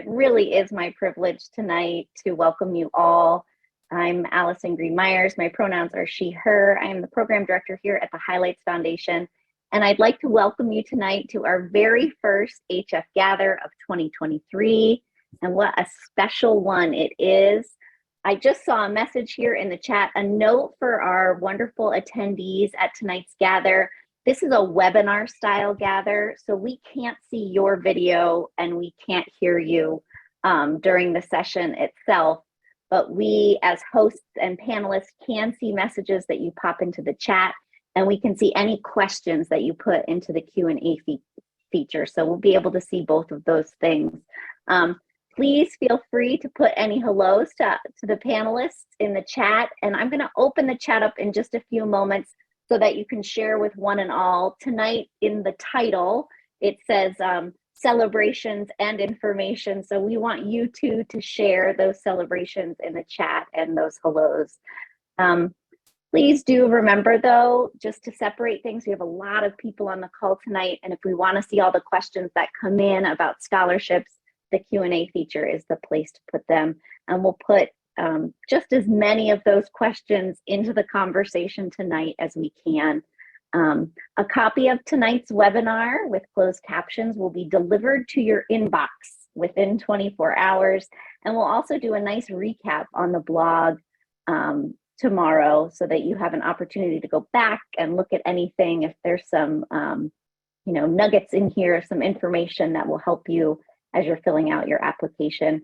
It really is my privilege tonight to welcome you all. I'm Alison Green-Myers. My pronouns are she, her. I am the program director here at the Highlights Foundation, and I'd like to welcome you tonight to our very first HF Gather of 2023, and what a special one it is. I just saw a message here in the chat, a note for our wonderful attendees at tonight's gather. This is a webinar style gather, so we can't see your video and we can't hear you during the session itself, but we as hosts and panelists can see messages that you pop into the chat, and we can see any questions that you put into the Q&A feature. So we'll be able to see both of those things. Please feel free to put any hellos to the panelists in the chat, and I'm gonna open the chat up in just a few moments so that you can share with one and all. Tonight in the title, it says celebrations and information. So we want you two to share those celebrations in the chat and those hellos. Please do remember though, just to separate things, we have a lot of people on the call tonight, and if we wanna see all the questions that come in about scholarships, the Q&A feature is the place to put them. And we'll put just as many of those questions into the conversation tonight as we can. A copy of tonight's webinar with closed captions will be delivered to your inbox within 24 hours. And we'll also do a nice recap on the blog tomorrow so that you have an opportunity to go back and look at anything if there's some nuggets in here, some information that will help you as you're filling out your application.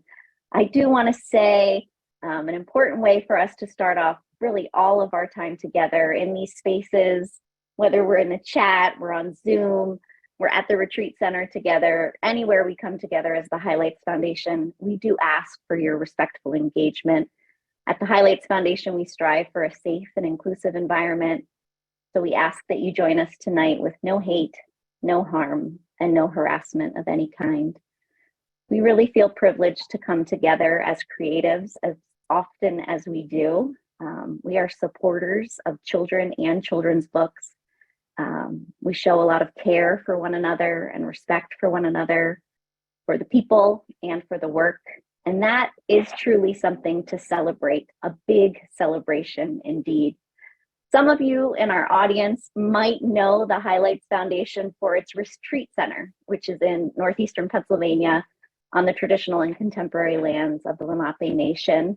I do want to say an important way for us to start off really all of our time together in these spaces, whether we're in the chat, we're on Zoom, we're at the retreat center together, anywhere we come together as the Highlights Foundation, we do ask for your respectful engagement. At the Highlights Foundation, we strive for a safe and inclusive environment. So we ask that you join us tonight with no hate, no harm, and no harassment of any kind. We really feel privileged to come together as creatives as often as we do. We are supporters of children and children's books. We show a lot of care for one another and respect for one another, for the people and for the work. And that is truly something to celebrate, a big celebration indeed. Some of you in our audience might know the Highlights Foundation for its retreat center, which is in northeastern Pennsylvania, on the traditional and contemporary lands of the Lenape Nation.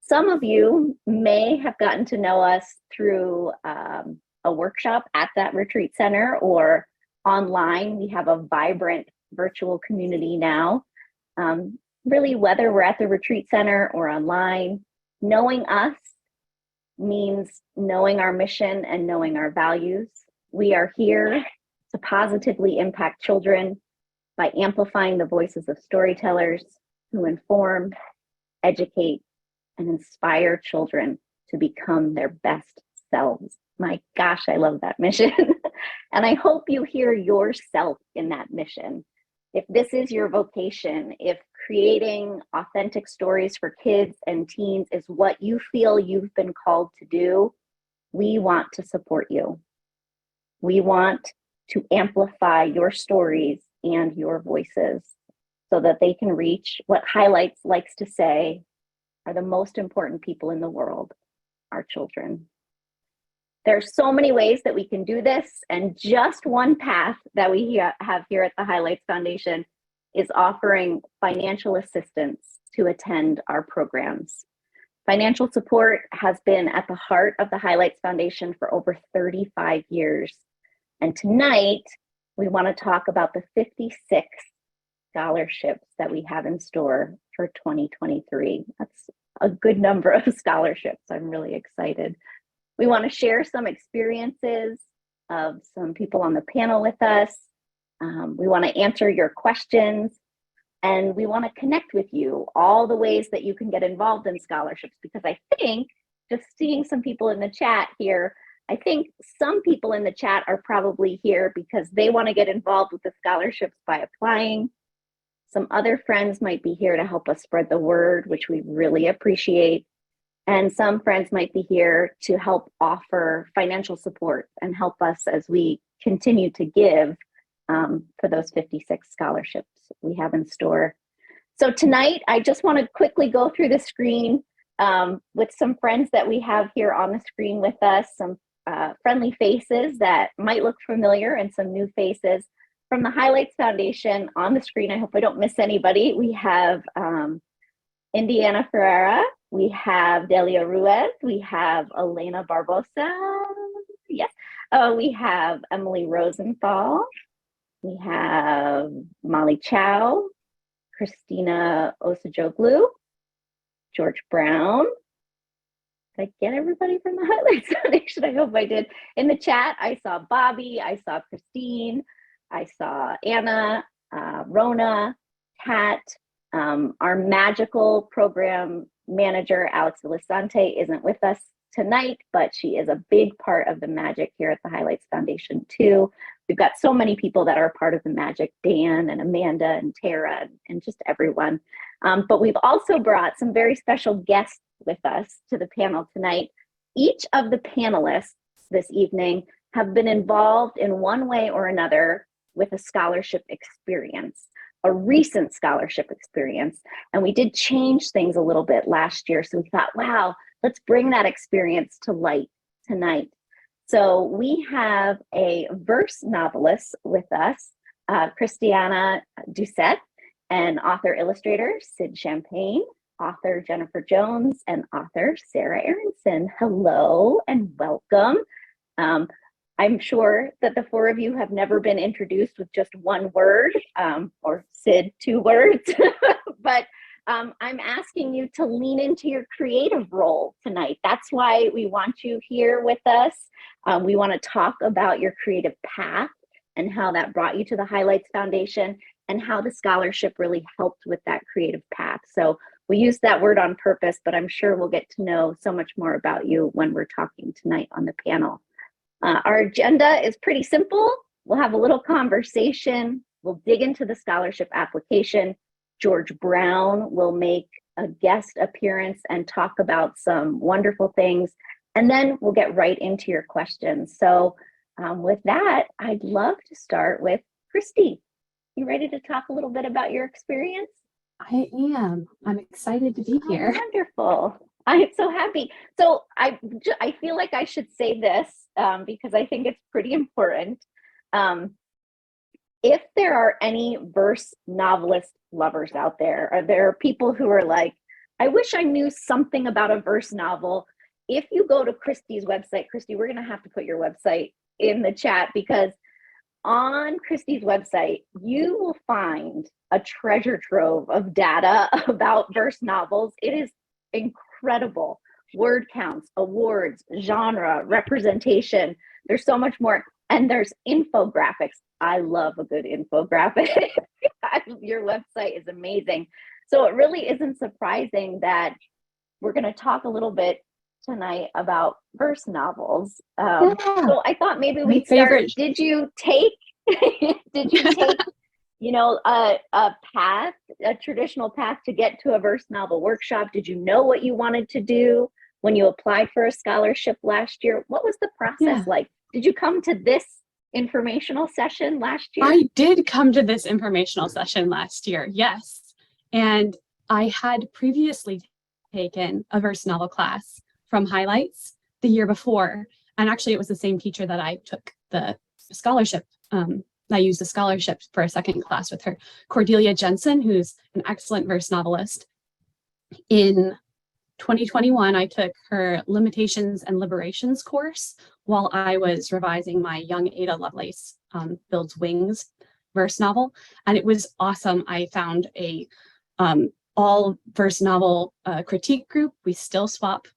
Some of you may have gotten to know us through a workshop at that retreat center or online. We have a vibrant virtual community now. Really, whether we're at the retreat center or online, knowing us means knowing our mission and knowing our values. We are here to positively impact children by amplifying the voices of storytellers who inform, educate, and inspire children to become their best selves. My gosh, I love that mission. And I hope you hear yourself in that mission. If this is your vocation, if creating authentic stories for kids and teens is what you feel you've been called to do, we want to support you. We want to amplify your stories and your voices so that they can reach what Highlights likes to say are the most important people in the world, our children. There are so many ways that we can do this, and just one path that we have here at the Highlights Foundation is offering financial assistance to attend our programs. Financial support has been at the heart of the Highlights Foundation for over 35 years. And tonight, we want to talk about the 56 scholarships that we have in store for 2023. That's a good number of scholarships. I'm really excited. We want to share some experiences of some people on the panel with us. We want to answer your questions, and we want to connect with you, all the ways that you can get involved in scholarships, because I think, just seeing some people in the chat here, I think some people in the chat are probably here because they want to get involved with the scholarships by applying. Some other friends might be here to help us spread the word, which we really appreciate. And some friends might be here to help offer financial support and help us as we continue to give for those 56 scholarships we have in store. So tonight, I just want to quickly go through the screen with some friends that we have here on the screen with us, some friendly faces that might look familiar and some new faces. From the Highlights Foundation on the screen, I hope I don't miss anybody. We have Indiana Ferreira, we have Delia Ruiz, we have Elena Barbosa, yes, we have Emily Rosenthal, we have Molly Chow, Christina Osajoglu, George Brown. Did I get everybody from the Highlights Foundation? I hope I did. In the chat, I saw Bobby, I saw Christine, I saw Anna, Rona, Kat. Our magical program manager, Alex Villasante, isn't with us tonight, but she is a big part of the magic here at the Highlights Foundation too. We've got so many people that are part of the magic, Dan and Amanda and Tara and just everyone. But we've also brought some very special guests with us to the panel tonight. Each of the panelists this evening have been involved in one way or another with a scholarship experience, a recent scholarship experience. And we did change things a little bit last year. So we thought, wow, let's bring that experience to light tonight. So we have a verse novelist with us, Christiana Doucette, and author-illustrator Sid Champagne, author Jenniffer Jones, and author Sarah Aronson. Hello and welcome. I'm sure that the four of you have never been introduced with just one word, or Sid, 2 words, but I'm asking you to lean into your creative role tonight. That's why we want you here with us. We want to talk about your creative path and how that brought you to the Highlights Foundation and how the scholarship really helped with that creative path. So we use that word on purpose, but I'm sure we'll get to know so much more about you when we're talking tonight on the panel. Our agenda is pretty simple. We'll have a little conversation. We'll dig into the scholarship application. George Brown will make a guest appearance and talk about some wonderful things. And then we'll get right into your questions. So with that, I'd love to start with Christy. You ready to talk a little bit about your experience? I am. I'm excited to be here. Oh, wonderful. I'm so happy. So I feel like I should say this because I think it's pretty important. If there are any verse novelist lovers out there, or there are people who are like, I wish I knew something about a verse novel. If you go to Christy's website, Christy, we're going to have to put your website in the chat, because on Christy's website, you will find a treasure trove of data about verse novels. It is incredible. Word counts, awards, genre, representation. There's so much more. And there's infographics. I love a good infographic. Your website is amazing. So it really isn't surprising that we're going to talk a little bit tonight about verse novels. So I thought maybe we'd start. Did you take you know, a path, a traditional path to get to a verse novel workshop? Did you know what you wanted to do when you applied for a scholarship last year? What was the process like? Did you come to this informational session last year? I did come to this informational session last year, yes. And I had previously taken a verse novel class from Highlights the year before. And actually, it was the same teacher that I took the scholarship. I used a scholarship for a second class with her, Cordelia Jensen, who's an excellent verse novelist. In 2021, I took her Limitations and Liberations course while I was revising my Young Ada Lovelace Builds Wings verse novel. And it was awesome. I found a all verse novel critique group. We still swap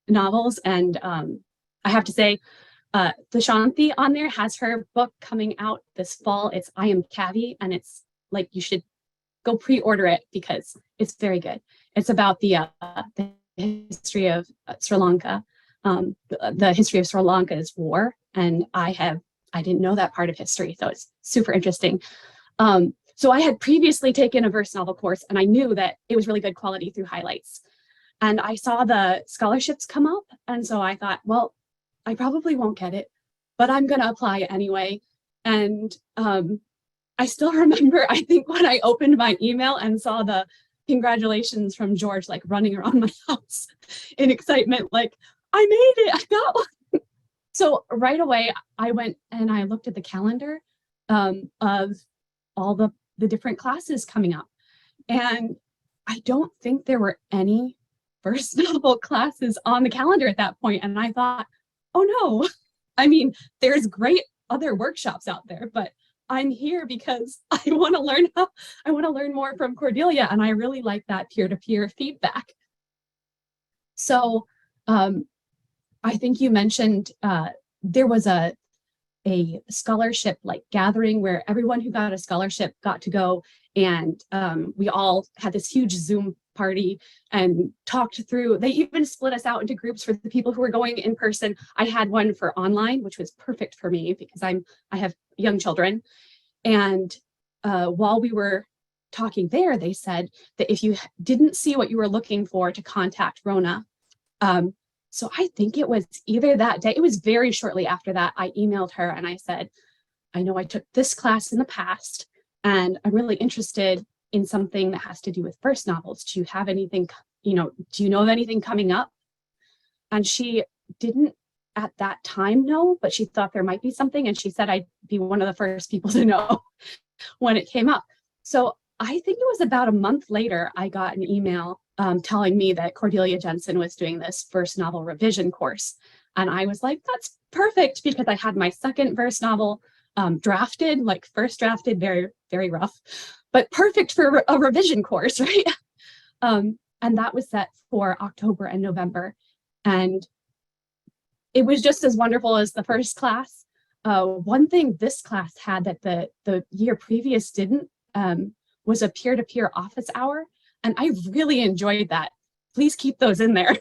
novels. And I have to say, Dashanti on there has her book coming out this fall. It's I Am Kavi, and it's like, you should go pre-order it because it's very good. It's about the history of Sri Lanka, the history of Sri Lanka's war, and I didn't know that part of history, so it's super interesting. So I had previously taken a verse novel course, and I knew that it was really good quality through Highlights. And I saw the scholarships come up, and so I thought, well, I probably won't get it, but I'm going to apply anyway. And I still remember, I think when I opened my email and saw the congratulations from George, like running around my house in excitement, like, I made it, I got one. So right away, I went and I looked at the calendar of all the different classes coming up. And I don't think there were any first novel classes on the calendar at that point. And I thought, oh no, I mean, there's great other workshops out there, but I'm here because I want to learn more from Cordelia. And I really like that peer-to-peer feedback. So I think you mentioned there was a scholarship like gathering where everyone who got a scholarship got to go, and we all had this huge Zoom party and talked through. They even split us out into groups for the people who were going in person. I had one for online, which was perfect for me because I have young children. And while we were talking there, they said that if you didn't see what you were looking for, to contact Rona. So I think it was either that day, it was very shortly after that, I emailed her and I said, I know I took this class in the past and I'm really interested in something that has to do with first novels. Do you have anything, do you know of anything coming up? And she didn't at that time know, but she thought there might be something. And she said I'd be one of the first people to know when it came up. So I think it was about a month later, I got an email telling me that Cordelia Jensen was doing this first novel revision course. And I was like, that's perfect, because I had my second verse novel drafted, like first drafted, very, very rough, but perfect for a revision course, right? And that was set for October and November. And it was just as wonderful as the first class. One thing this class had that the year previous didn't was a peer-to-peer office hour. And I really enjoyed that. Please keep those in there.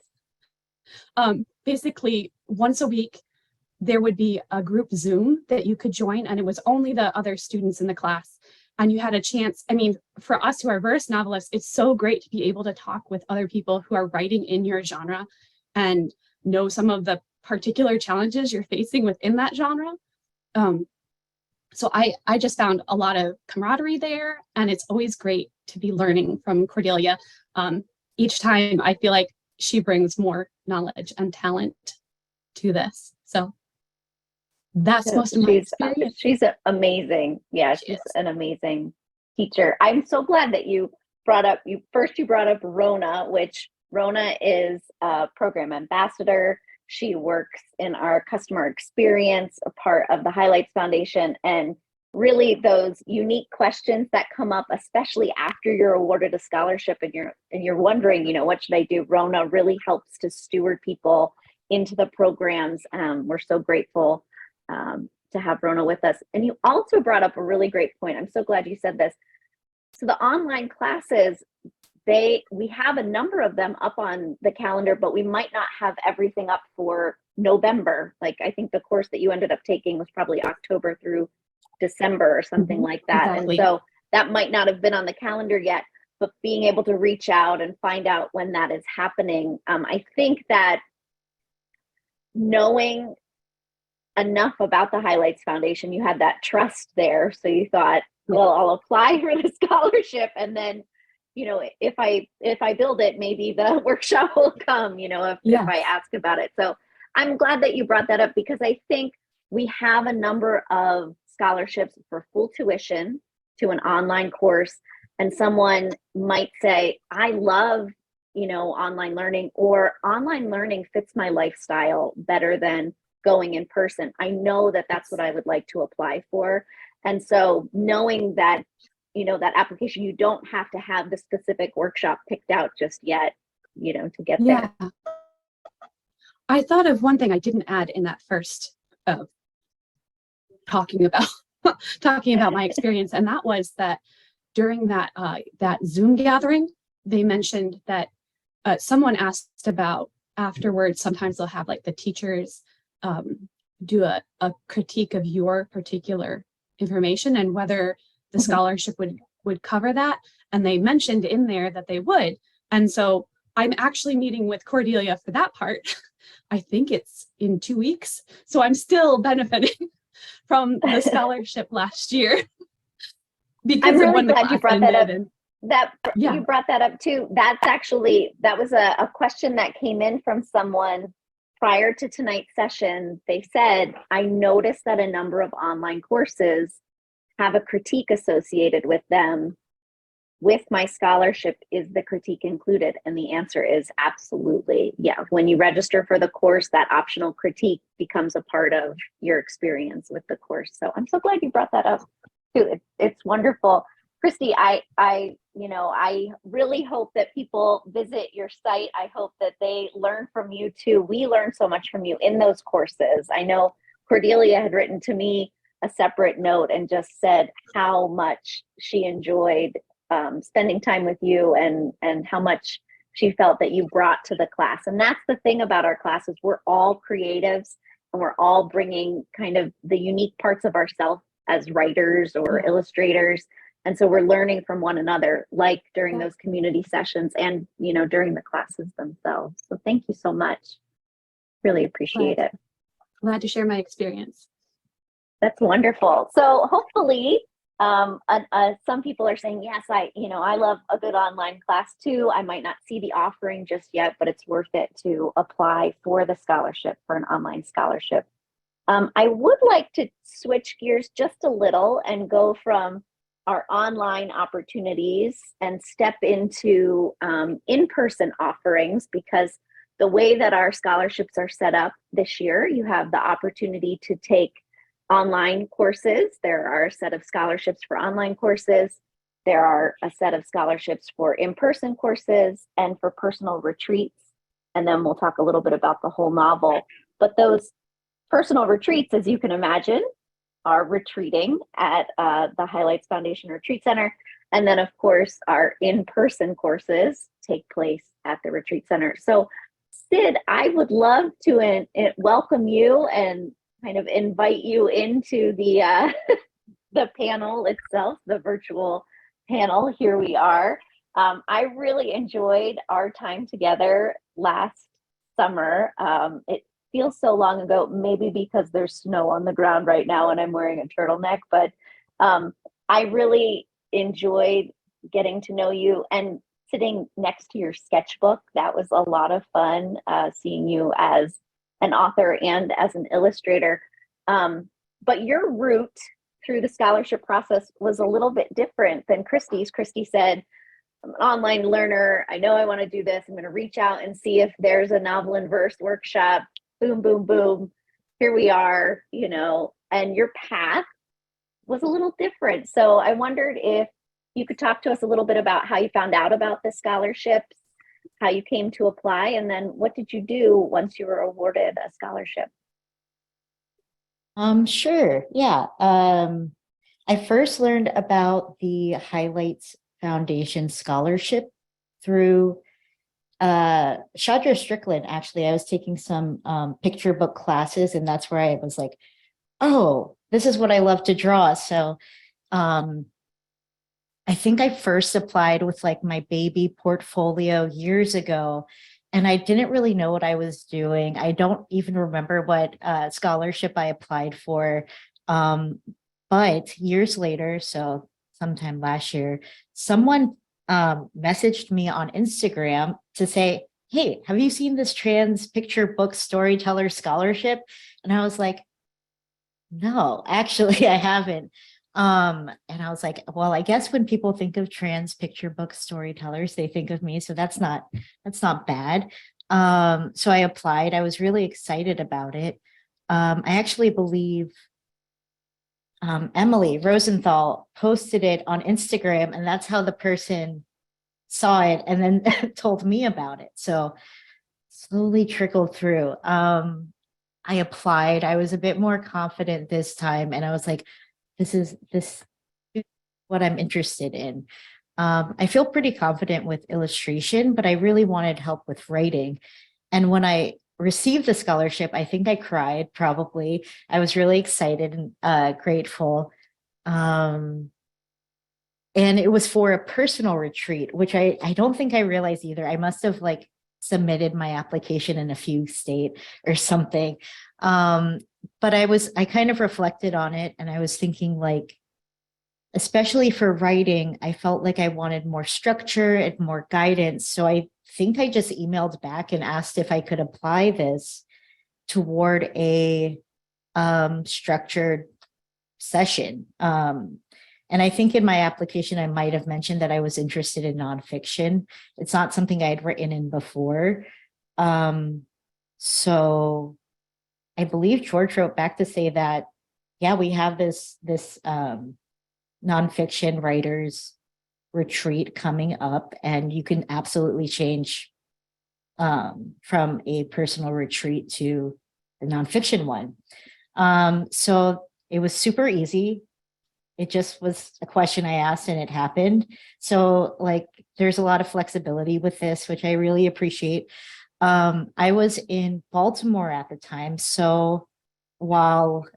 Basically, once a week, there would be a group Zoom that you could join, and it was only the other students in the class. And you had a chance, I mean, for us who are verse novelists, it's so great to be able to talk with other people who are writing in your genre and know some of the particular challenges you're facing within that genre. So I just found a lot of camaraderie there, and it's always great to be learning from Cordelia. Each time I feel like she brings more knowledge and talent to this. So that's most of my experience. She's amazing. Yeah, she's an amazing teacher. I'm so glad that you brought up Rona, which Rona is a program ambassador. She works in our customer experience, a part of the Highlights Foundation, and really those unique questions that come up, especially after you're awarded a scholarship and you're wondering, what should I do? Rona really helps to steward people into the programs. We're so grateful to have Rona with us. And you also brought up a really great point. I'm so glad you said this. So the online classes, we have a number of them up on the calendar, but we might not have everything up for November. Like, I think the course that you ended up taking was probably October through December or something like that. Exactly. And so that might not have been on the calendar yet, but being able to reach out and find out when that is happening. I think that knowing enough about the Highlights Foundation, you had that trust there. So you thought, well, I'll apply for the scholarship, and then if I build it, maybe the workshop will come, if I ask about it. So I'm glad that you brought that up, because I think we have a number of scholarships for full tuition to an online course. And someone might say, I love, online learning, or online learning fits my lifestyle better than going in person. I know that that's what I would like to apply for. And so knowing that, that application, you don't have to have the specific workshop picked out just yet, to get there. I thought of one thing I didn't add in that first talking about my experience, and that was that during that Zoom gathering, they mentioned that someone asked about afterwards, sometimes they'll have like the teachers do a critique of your particular information and whether the scholarship would cover that. And they mentioned in there that they would. And so I'm actually meeting with Cordelia for that part. I think it's in 2 weeks. So I'm still benefiting from the scholarship last year. because I'm of really when the glad you class brought that up. ended. And That yeah, you brought that up too. That was a question that came in from someone prior to tonight's session. They said, I noticed that a number of online courses have a critique associated with them. With my scholarship, is the critique included? And the answer is absolutely. Yeah. When you register for the course, that optional critique becomes a part of your experience with the course. So I'm so glad you brought that up too. It's wonderful. Christy, I really hope that people visit your site. I hope that they learn from you too. We learn so much from you in those courses. I know Cordelia had written to me a separate note and just said how much she enjoyed spending time with you and how much she felt that you brought to the class. And that's the thing about our classes. We're all creatives and we're all bringing kind of the unique parts of ourselves as writers or illustrators. And so we're learning from one another, like during those community sessions and, during the classes themselves. So thank you so much. Really appreciate it. Glad to share my experience. That's wonderful. So hopefully, some people are saying, yes, I love a good online class too. I might not see the offering just yet, but it's worth it to apply for the scholarship, for an online scholarship. I would like to switch gears just a little and go from our online opportunities and step into in-person offerings, because the way that our scholarships are set up this year, you have the opportunity to take online courses. There are a set of scholarships for online courses. There are a set of scholarships for in-person courses and for personal retreats. And then we'll talk a little bit about the whole novel. But those personal retreats, as you can imagine, are retreating at the Highlights Foundation Retreat Center. And then, of course, our in-person courses take place at the Retreat Center. So, Sid, I would love to welcome you and kind of invite you into the the panel itself, the virtual panel. Here we are. I really enjoyed our time together last summer. It feels so long ago, maybe because there's snow on the ground right now and I'm wearing a turtleneck, but I really enjoyed getting to know you and sitting next to your sketchbook. That was a lot of fun, seeing you as an author and as an illustrator. But your route through the scholarship process was a little bit different than Christy's. Christy said, I'm an online learner. I know I want to do this. I'm going to reach out and see if there's a novel in verse workshop. Boom, boom, boom. Here we are, and your path was a little different. So I wondered if you could talk to us a little bit about how you found out about the scholarships, how you came to apply, and then what did you do once you were awarded a scholarship? Sure. Yeah. I first learned about the Highlights Foundation scholarship through Shadra Strickland. Actually, I was taking some picture book classes, and that's where I was like, oh, this is what I love to draw. So I think I first applied with like my baby portfolio years ago, and I didn't really know what I was doing. I don't even remember what scholarship I applied for. But years later, so sometime last year, someone messaged me on Instagram to say, hey, have you seen this trans picture book storyteller scholarship? And I was like, no, actually, I haven't. And I was like, well, I guess when people think of trans picture book storytellers, they think of me. So that's not bad. So I applied. I was really excited about it. I actually believe Emily Rosenthal posted it on Instagram, and that's how the person saw it and then told me about it. So slowly trickled through. I applied. I was a bit more confident this time, and I was like, this is what I'm interested in. I feel pretty confident with illustration, but I really wanted help with writing. And when I received the scholarship, I think I cried probably. I was really excited and grateful. And it was for a personal retreat, which I don't think I realized either. I must have like submitted my application in a fugue state or something. But I kind of reflected on it, and I was thinking like, especially for writing, I felt like I wanted more structure and more guidance. So I think I just emailed back and asked if I could apply this toward a structured session. And I think in my application, I might have mentioned that I was interested in nonfiction. It's not something I had written in before. So I believe George wrote back to say that, yeah, we have this nonfiction writers retreat coming up, and you can absolutely change from a personal retreat to the nonfiction one. So it was super easy. It just was a question I asked and it happened. So like, there's a lot of flexibility with this, which I really appreciate. I was in Baltimore at the time. So while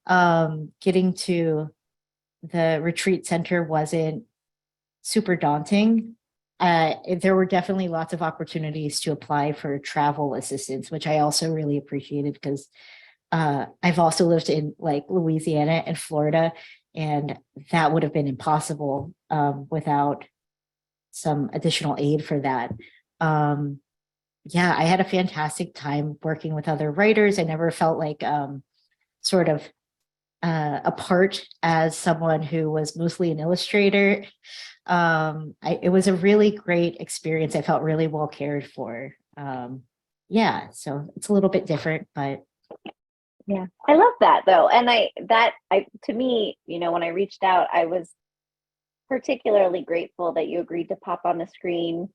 getting to the retreat center wasn't super daunting, there were definitely lots of opportunities to apply for travel assistance, which I also really appreciated because I've also lived in like Louisiana and Florida, and that would have been impossible without some additional aid for that. Yeah, I had a fantastic time working with other writers. I never felt like sort of apart as someone who was mostly an illustrator. It was a really great experience. I felt really well cared for. Yeah, so it's a little bit different, but Yeah, I love that though. And to me, when I reached out, I was particularly grateful that you agreed to pop on the screen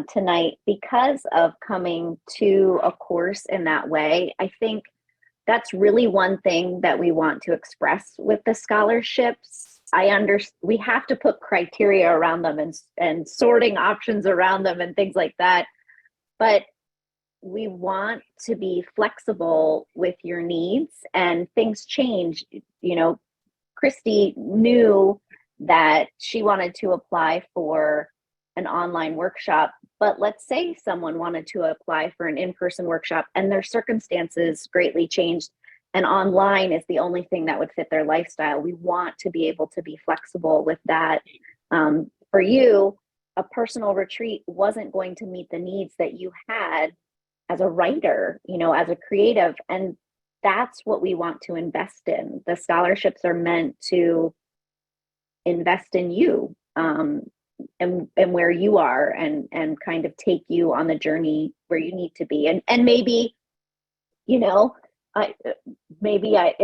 tonight because of coming to a course in that way. I think that's really one thing that we want to express with the scholarships. We have to put criteria around them and sorting options around them and things like that. But we want to be flexible with your needs, and things change. Christy knew that she wanted to apply for an online workshop, but let's say someone wanted to apply for an in-person workshop and their circumstances greatly changed and online is the only thing that would fit their lifestyle. We want to be able to be flexible with that. For you, a personal retreat wasn't going to meet the needs that you had as a writer, as a creative. And that's what we want to invest in. The scholarships are meant to invest in you and where you are and kind of take you on the journey where you need to be. And maybe,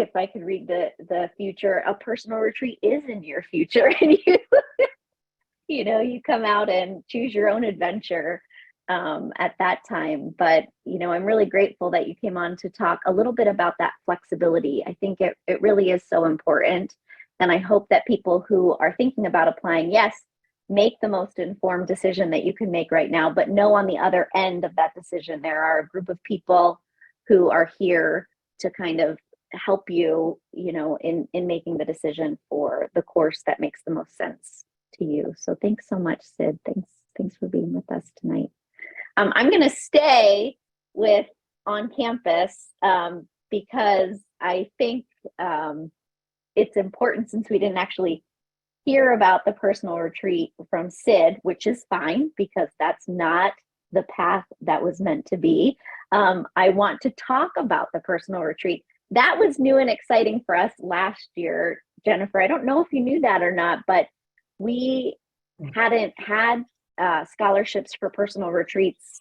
if I could read the future, a personal retreat is in your future and you come out and choose your own adventure at that time. But, I'm really grateful that you came on to talk a little bit about that flexibility. I think it really is so important. And I hope that people who are thinking about applying, yes, make the most informed decision that you can make right now, but know on the other end of that decision, there are a group of people who are here to kind of help you, in making the decision for the course that makes the most sense to you. So thanks so much, Sid. Thanks for being with us tonight. I'm going to stay with on campus because I think it's important, since we didn't actually hear about the personal retreat from Sid, which is fine because that's not the path that was meant to be. I want to talk about the personal retreat. That was new and exciting for us last year, Jenniffer. I don't know if you knew that or not, but we hadn't had scholarships for personal retreats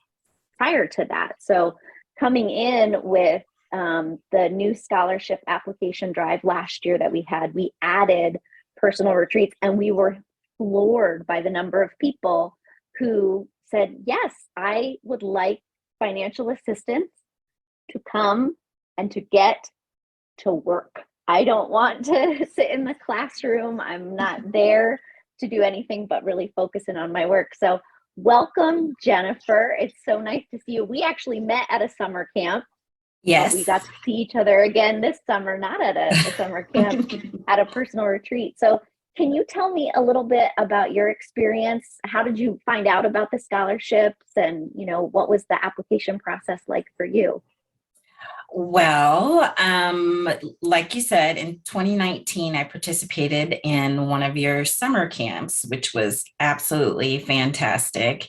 prior to that. So coming in with the new scholarship application drive last year that we added personal retreats, and we were floored by the number of people who said, yes, I would like financial assistance to come and to get to work. I don't want to sit in the classroom. I'm not there to do anything but really focusing on my work. So welcome, Jenniffer. It's so nice to see you. We actually met at a summer camp. Yes. We got to see each other again this summer, not at a summer camp, at a personal retreat. So can you tell me a little bit about your experience? How did you find out about the scholarships, and what was the application process like for you? Well, like you said, in 2019, I participated in one of your summer camps, which was absolutely fantastic.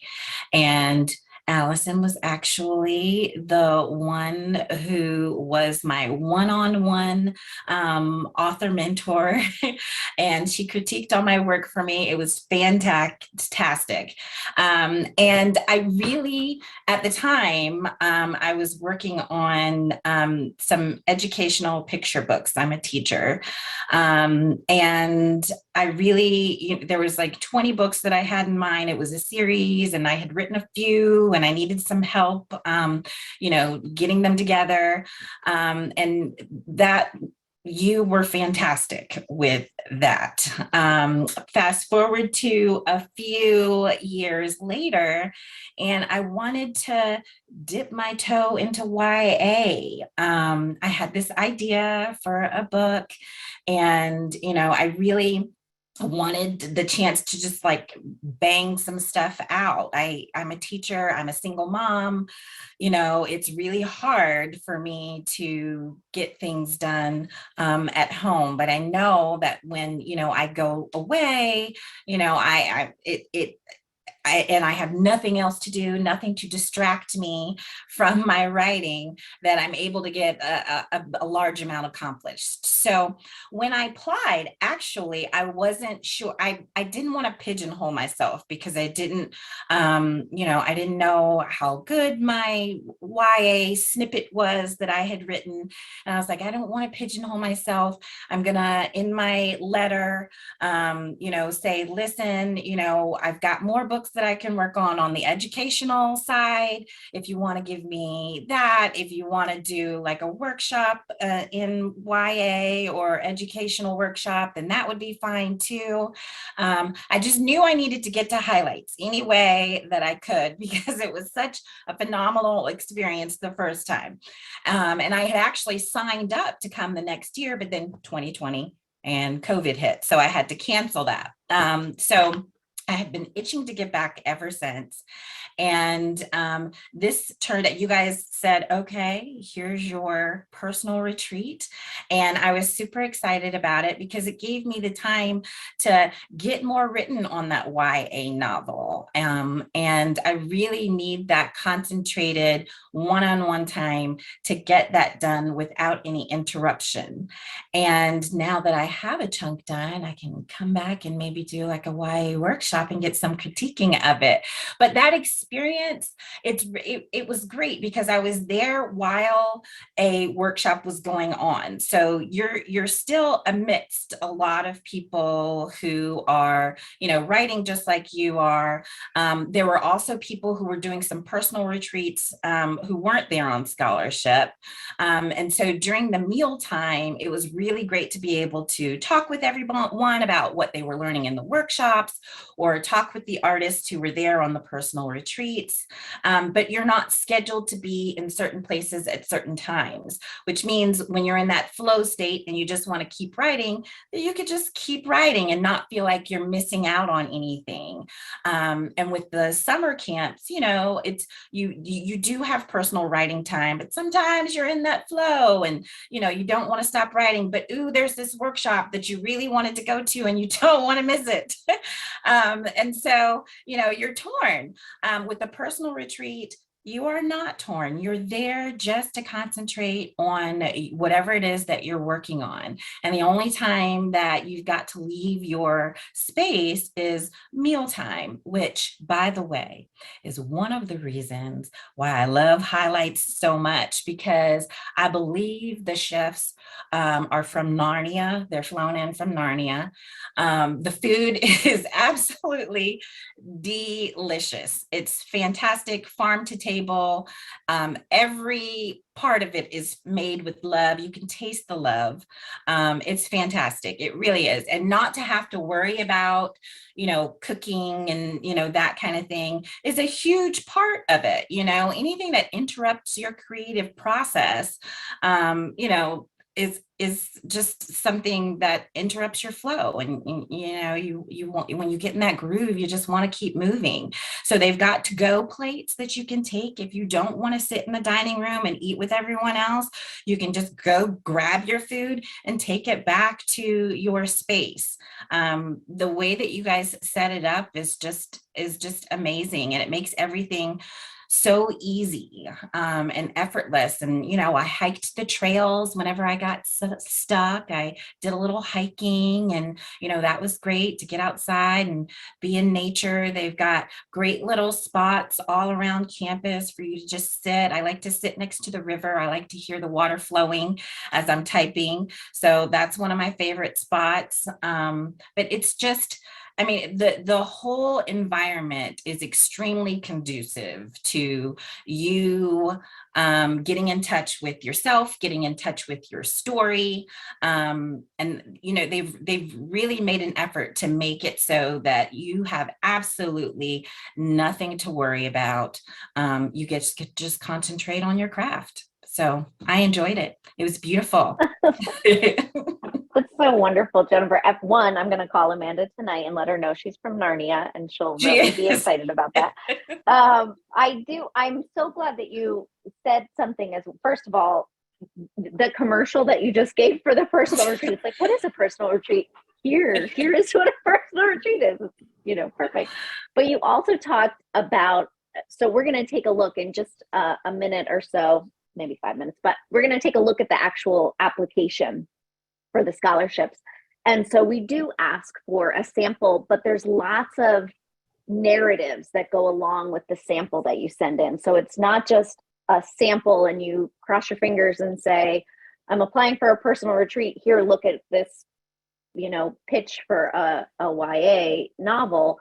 And Alison was actually the one who was my one-on-one author mentor, and she critiqued all my work for me. It was fantastic. And I really, at the time, I was working on some educational picture books. I'm a teacher. And I really, there was like 20 books that I had in mind. It was a series, and I had written a few, and I needed some help, getting them together. And that you were fantastic with that. Fast forward to a few years later, and I wanted to dip my toe into YA. I had this idea for a book, and, I really wanted the chance to just like bang some stuff out. I'm a teacher, I'm a single mom. It's really hard for me to get things done at home, but I know that when, I go away, I have nothing else to do, nothing to distract me from my writing, that I'm able to get a large amount accomplished. So when I applied, actually, I wasn't sure. I didn't want to pigeonhole myself, because I didn't know how good my YA snippet was that I had written. And I was like, I don't want to pigeonhole myself. I'm going to, in my letter, say, listen, I've got more books that I can work on the educational side. If you want to give me that, if you want to do like a workshop in YA or educational workshop, then that would be fine too. I just knew I needed to get to highlights any way that I could, because it was such a phenomenal experience the first time. And I had actually signed up to come the next year, but then 2020 and COVID hit, so I had to cancel that. So I had been itching to get back ever since. And this turned out, you guys said, okay, here's your personal retreat. And I was super excited about it, because it gave me the time to get more written on that YA novel. And I really need that concentrated one-on-one time to get that done without any interruption. And now that I have a chunk done, I can come back and maybe do like a YA workshop and get some critiquing of it. But that experience, it was great, because I was there while a workshop was going on. So you're still amidst a lot of people who are, writing just like you are. There were also people who were doing some personal retreats who weren't there on scholarship. And so during the mealtime, it was really great to be able to talk with everyone about what they were learning in the workshops, or talk with the artists who were there on the personal retreats. But you're not scheduled to be in certain places at certain times, which means when you're in that flow state and you just want to keep writing, you could just keep writing and not feel like you're missing out on anything. And with the summer camps, it's you do have personal writing time, but sometimes you're in that flow and you don't want to stop writing, but there's this workshop that you really wanted to go to and you don't want to miss it. And so you're torn. With a personal retreat, you are not torn. You're there just to concentrate on whatever it is that you're working on. And the only time that you've got to leave your space is mealtime, which, by the way, is one of the reasons why I love highlights so much, because I believe the chefs are from Narnia. They're flown in from Narnia. The food is absolutely delicious. It's fantastic, farm to table. Every part of it is made with love. You can taste the love. It's fantastic. It really is. And not to have to worry about, cooking and, that kind of thing is a huge part of it. Anything that interrupts your creative process, is just something that interrupts your flow. And you want, when you get in that groove, you just want to keep moving. So they've got to go plates that you can take. If you don't want to sit in the dining room and eat with everyone else, you can just go grab your food and take it back to your space. The way that you guys set it up is just amazing, and it makes everything so easy and effortless. And I hiked the trails whenever I got stuck. I did a little hiking, and that was great to get outside and be in nature. They've got great little spots all around campus for you to just sit. I like to sit next to the river. I like to hear the water flowing as I'm typing, so that's one of my favorite spots. But it's just, I mean, the whole environment is extremely conducive to you getting in touch with yourself, getting in touch with your story. And they've really made an effort to make it so that you have absolutely nothing to worry about. You get to just concentrate on your craft. So I enjoyed it. It was beautiful. That's so wonderful, Jenniffer. F1, I'm going to call Amanda tonight and let her know she's from Narnia, and she'll really be excited about that. I'm so glad that you said something as, first of all, the commercial that you just gave for the personal retreat. It's like, what is a personal retreat? Here is what a personal retreat is. Perfect. But you also talked about, so we're going to take a look in just a minute or so, maybe 5 minutes, but we're going to take a look at the actual application for the scholarships. And so we do ask for a sample, but there's lots of narratives that go along with the sample that you send in. So it's not just a sample and you cross your fingers and say, I'm applying for a personal retreat. Here, look at this, pitch for a YA novel.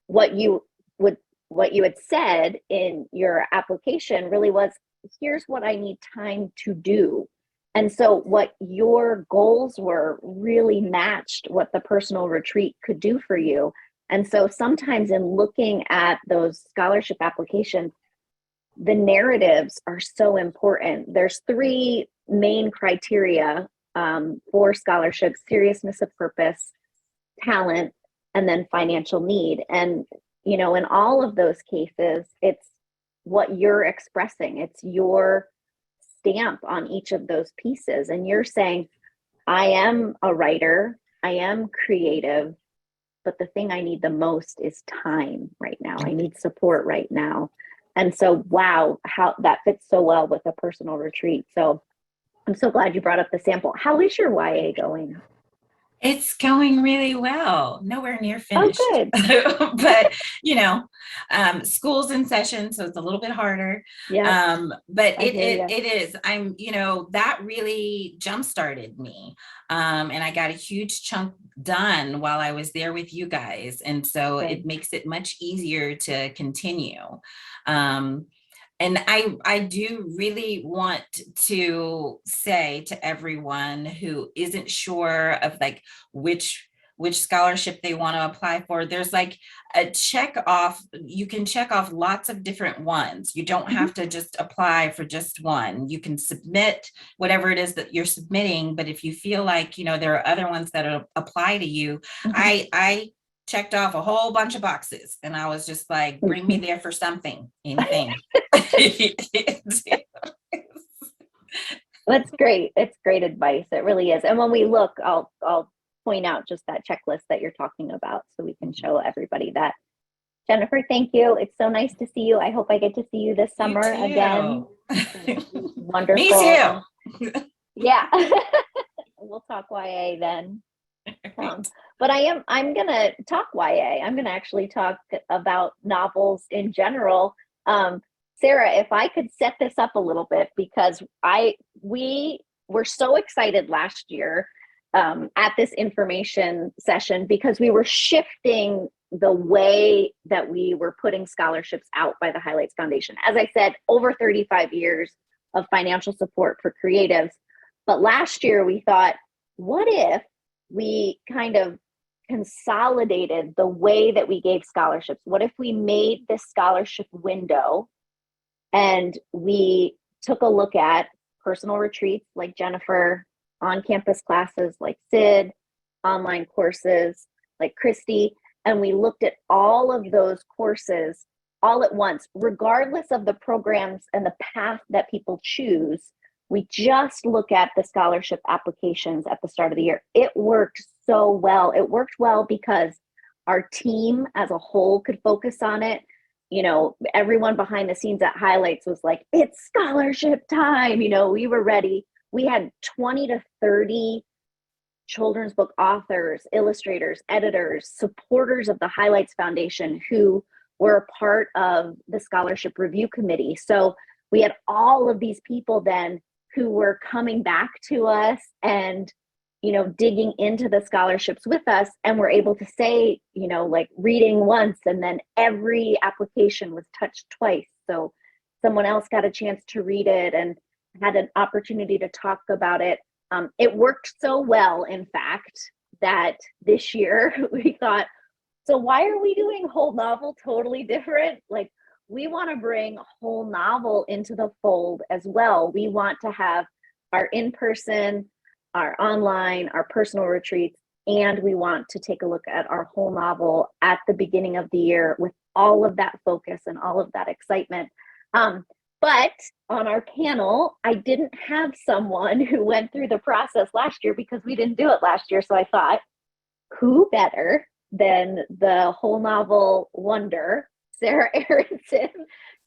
What you had said in your application really was, here's what I need time to do. And so what your goals were really matched what the personal retreat could do for you. And so sometimes in looking at those scholarship applications, the narratives are so important. There's 3 main criteria for scholarships: seriousness of purpose, talent, and then financial need. And, in all of those cases, it's what you're expressing. It's your stamp on each of those pieces. And you're saying, I am a writer, I am creative, but the thing I need the most is time right now. I need support right now. And so, wow, how that fits so well with a personal retreat. So I'm so glad you brought up the sample. How is your YA going? It's going really well. Nowhere near finished. Oh, good. But school's in session, so it's a little bit harder. Yeah. But it is. That really jump-started me. And I got a huge chunk done while I was there with you guys. And so it makes it much easier to continue. And I do really want to say to everyone who isn't sure of like which scholarship they want to apply for, there's like a check off. You can check off lots of different ones. You don't have to just apply for just one. You can submit whatever it is that you're submitting. But if you feel like, there are other ones that apply to you, I checked off a whole bunch of boxes, and I was just like, bring me there for something, anything. That's great. It's great advice. It really is. And when we look, I'll point out just that checklist that you're talking about so we can show everybody that. Jenniffer, thank you. It's so nice to see you. I hope I get to see you this summer again. Wonderful. Me too. Yeah. We'll talk YA then. But I'm going to talk YA. I'm going to actually talk about novels in general. Sarah, if I could set this up a little bit, because we were so excited last year at this information session, because we were shifting the way that we were putting scholarships out by the Highlights Foundation. As I said, over 35 years of financial support for creatives. But last year we thought, what if we kind of consolidated the way that we gave scholarships? What if we made this scholarship window and we took a look at personal retreats like Jenniffer on-campus classes like Sid, online courses like Christy, and we looked at all of those courses all at once, regardless of the programs and the path that people choose. We just look at the scholarship applications at the start of the year. It worked so well. It worked well because our team as a whole could focus on it. You know, everyone behind the scenes at Highlights was like, it's scholarship time. You know, we were ready. We had 20 to 30 children's book authors, illustrators, editors, supporters of the Highlights Foundation who were a part of the scholarship review committee. So we had all of these people then who were coming back to us and, you know, digging into the scholarships with us, and were able to say, you know, like reading once and then every application was touched twice. So someone else got a chance to read it and had an opportunity to talk about it. It worked so well, in fact, that this year we thought, so why are we doing whole novel totally different? Like, we want to bring whole novel into the fold as well. We want to have our in-person, our online, our personal retreats, and we want to take a look at our whole novel at the beginning of the year with all of that focus and all of that excitement. But on our panel, I didn't have someone who went through the process last year because we didn't do it last year. So I thought, who better than the whole novel wonder, Sarah Aronson,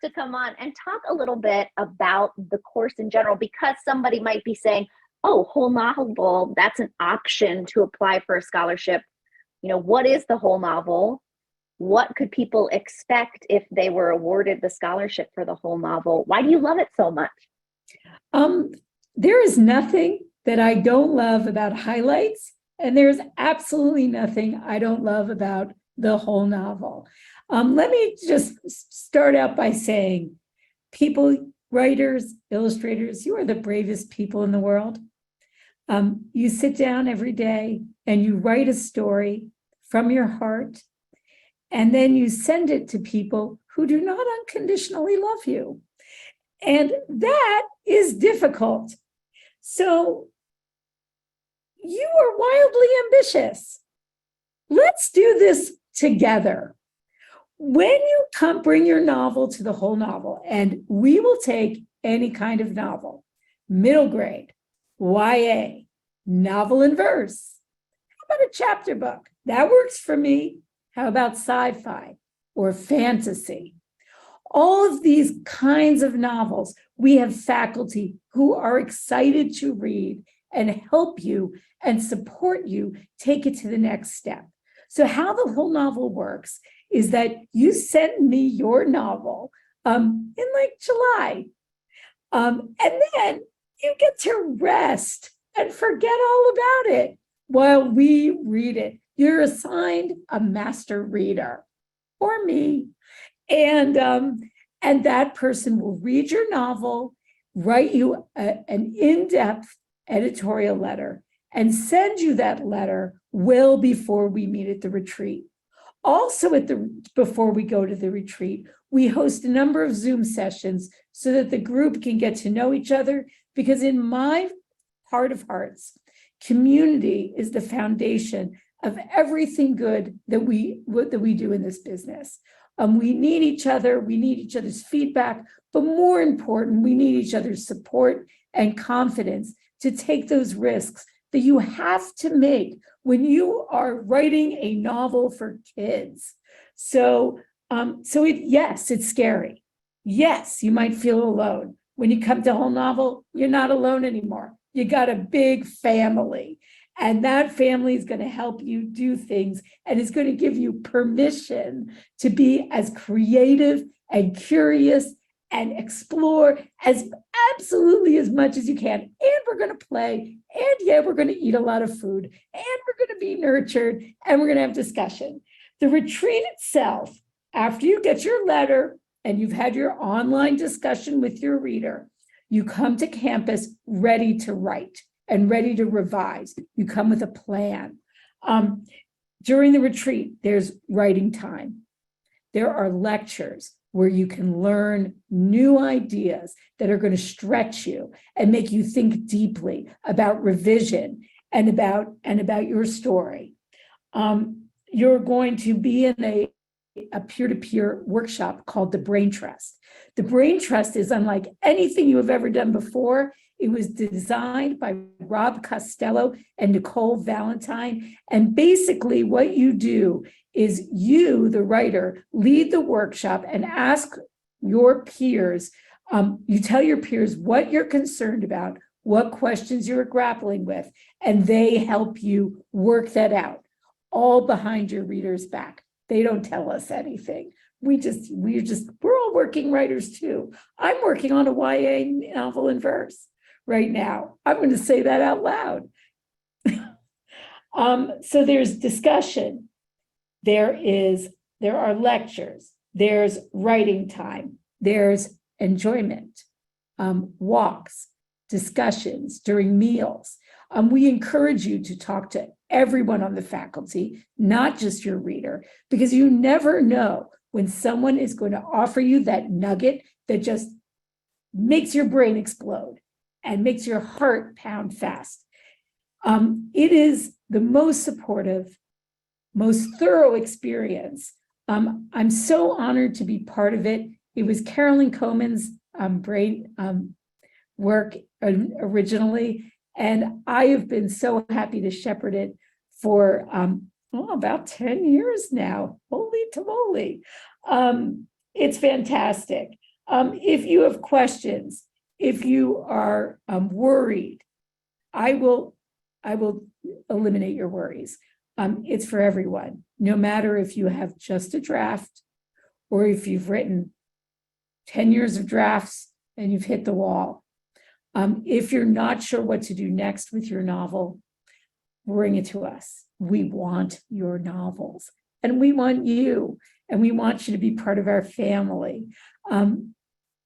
to come on and talk a little bit about the course in general, because somebody might be saying, oh, whole novel, that's an option to apply for a scholarship. You know, what is the whole novel? What could people expect if they were awarded the scholarship for the whole novel? Why do you love it so much? There is nothing that I don't love about Highlights, and there's absolutely nothing I don't love about the whole novel. Let me just start out by saying, people, writers, illustrators, you are the bravest people in the world. You sit down every day and you write a story from your heart, and then you send it to people who do not unconditionally love you. And that is difficult. So you are wildly ambitious. Let's do this together. When you come, bring your novel to the whole novel, and we will take any kind of novel, middle grade, YA, novel in verse. How about a chapter book? That works for me. How about sci-fi or fantasy? All of these kinds of novels, we have faculty who are excited to read and help you and support you take it to the next step. So how the whole novel works is that you send me your novel in like July, and then you get to rest and forget all about it while we read it. You're assigned a master reader, or me, and that person will read your novel, write you an in-depth editorial letter, and send you that letter well before we meet at the retreat. Also, before we go to the retreat, we host a number of Zoom sessions so that the group can get to know each other, because in my heart of hearts, community is the foundation of everything good that we do in this business. We need each other, we need each other's feedback, but more important, we need each other's support and confidence to take those risks that you have to make when you are writing a novel for kids. So yes, it's scary. Yes, you might feel alone. When you come to whole novel, you're not alone anymore. You got a big family, and that family is going to help you do things and is going to give you permission to be as creative and curious and explore as absolutely as much as you can. And we're going to play, and yeah, we're going to eat a lot of food, and we're going to be nurtured, and we're going to have discussion. The retreat itself, after you get your letter and you've had your online discussion with your reader, you come to campus ready to write and ready to revise. You come with a plan. During the retreat, there's writing time. There are lectures. where you can learn new ideas that are going to stretch you and make you think deeply about revision and about your story. You're going to be in a peer-to-peer workshop called the Brain Trust. The Brain Trust is unlike anything you have ever done before. It was designed by Rob Costello and Nicole Valentine. And basically what you do is you, the writer, lead the workshop and ask your peers, you tell your peers what you're concerned about, what questions you're grappling with, and they help you work that out, all behind your reader's back. They don't tell us anything. We're all working writers too. I'm working on a YA novel in verse right now. I'm going to say that out loud. So there's discussion. There are lectures. There's writing time. There's enjoyment, walks, discussions during meals. We encourage you to talk to everyone on the faculty, not just your reader, because you never know when someone is going to offer you that nugget that just makes your brain explode and makes your heart pound fast. It is the most supportive, most thorough experience. I'm so honored to be part of it. It was Carolyn Coman's brain work originally, and I have been so happy to shepherd it for about 10 years now. Holy tamale. It's fantastic. If you have questions, if you are worried, I will eliminate your worries. It's for everyone, no matter if you have just a draft or if you've written 10 years of drafts and you've hit the wall. If you're not sure what to do next with your novel, bring it to us. We want your novels and we want you, and we want you to be part of our family.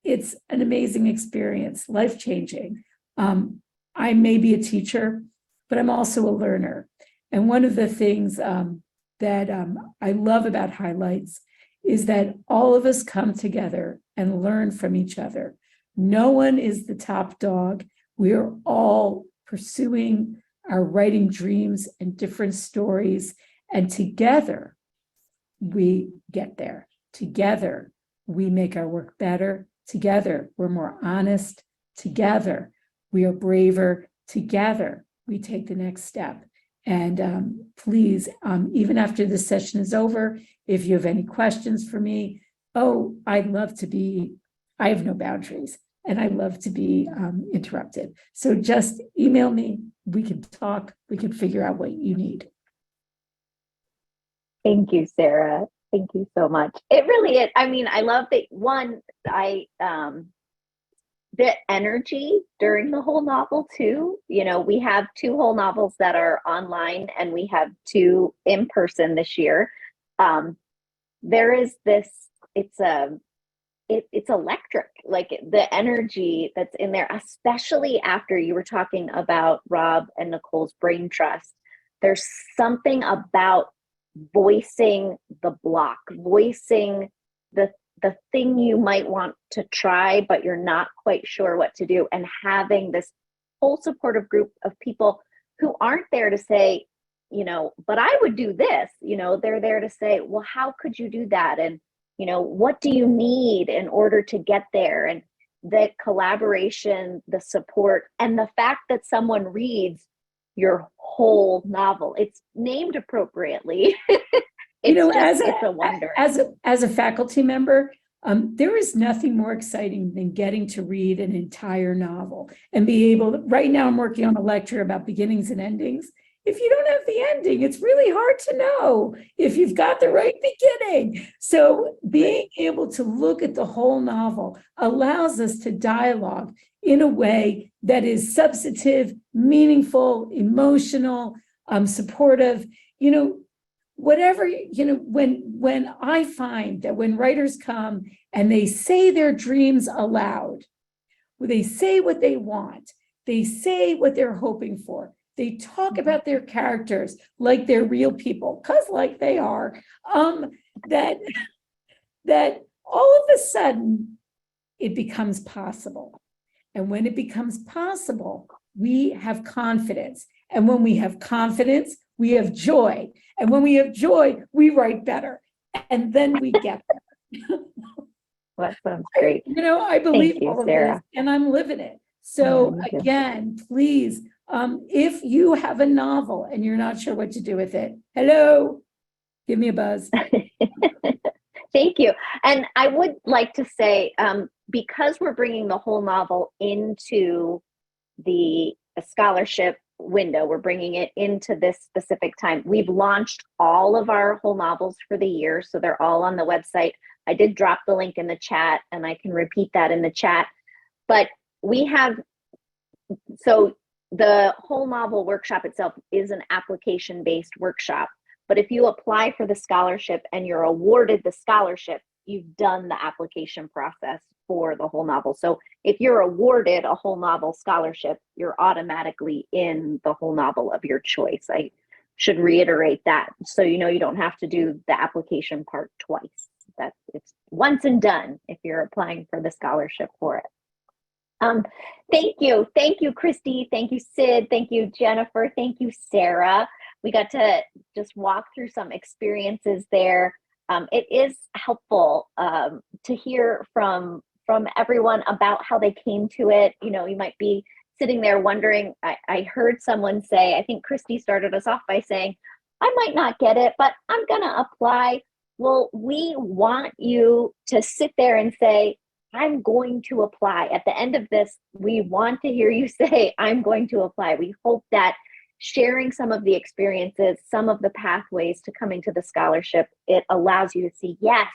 It's an amazing experience, life-changing. I may be a teacher, but I'm also a learner. And one of the things that I love about Highlights is that all of us come together and learn from each other. No one is the top dog. We are all pursuing our writing dreams and different stories. And together, we get there. Together, we make our work better. Together, we're more honest. Together, we are braver. Together, we take the next step. And please, even after this session is over, if you have any questions for me, I have no boundaries, and I love to be interrupted. So just email me, we can talk, we can figure out what you need. Thank you, Sarah. Thank you so much. It really is. I mean, I love that the energy during the whole novel too. You know, we have 2 whole novels that are online and we have 2 in person this year. There is this, it's electric, like the energy that's in there, especially after you were talking about Rob and Nicole's Brain Trust. There's something about voicing the block, voicing the thing you might want to try, but you're not quite sure what to do, and having this whole supportive group of people who aren't there to say, but I would do this, they're there to say, well, how could you do that? And, what do you need in order to get there? And the collaboration, the support, and the fact that someone reads your whole novel, it's named appropriately. It's a wonder. As a faculty member, there is nothing more exciting than getting to read an entire novel and be able to, right now I'm working on a lecture about beginnings and endings. If you don't have the ending, it's really hard to know if you've got the right beginning. So being able to look at the whole novel allows us to dialogue in a way that is substantive, meaningful, emotional, supportive, whatever, when I find that when writers come and they say their dreams aloud, they say what they want, they say what they're hoping for, they talk about their characters like they're real people, because like they are, that all of a sudden it becomes possible. And when it becomes possible, we have confidence. And when we have confidence, we have joy. And when we have joy, we write better. And then we get there. That sounds great. I believe Thank you, all of Sarah. this, and I'm living it. So me too. again, please, if you have a novel and you're not sure what to do with it, hello, give me a buzz. Thank you. And I would like to say, because we're bringing the whole novel into the scholarship window, we're bringing it into this specific time. We've launched all of our whole novels for the year, so they're all on the website. I did drop the link in the chat, and I can repeat that in the chat. But we have, so the whole novel workshop itself is an application-based workshop. But if you apply for the scholarship and you're awarded the scholarship, you've done the application process for the whole novel. So if you're awarded a whole novel scholarship, you're automatically in the whole novel of your choice. I should reiterate that, so you don't have to do the application part twice. That it's once and done if you're applying for the scholarship for it. Thank you, Christy. Thank you, Sid. Thank you, Jenniffer. Thank you, Sarah. We got to just walk through some experiences there. It is helpful to hear from everyone about how they came to it. You might be sitting there wondering, I heard someone say, I think Christy started us off by saying, I might not get it, but I'm gonna apply. Well, we want you to sit there and say, I'm going to apply. At the end of this, we want to hear you say, I'm going to apply. We hope that sharing some of the experiences, some of the pathways to coming to the scholarship, it allows you to see, yes,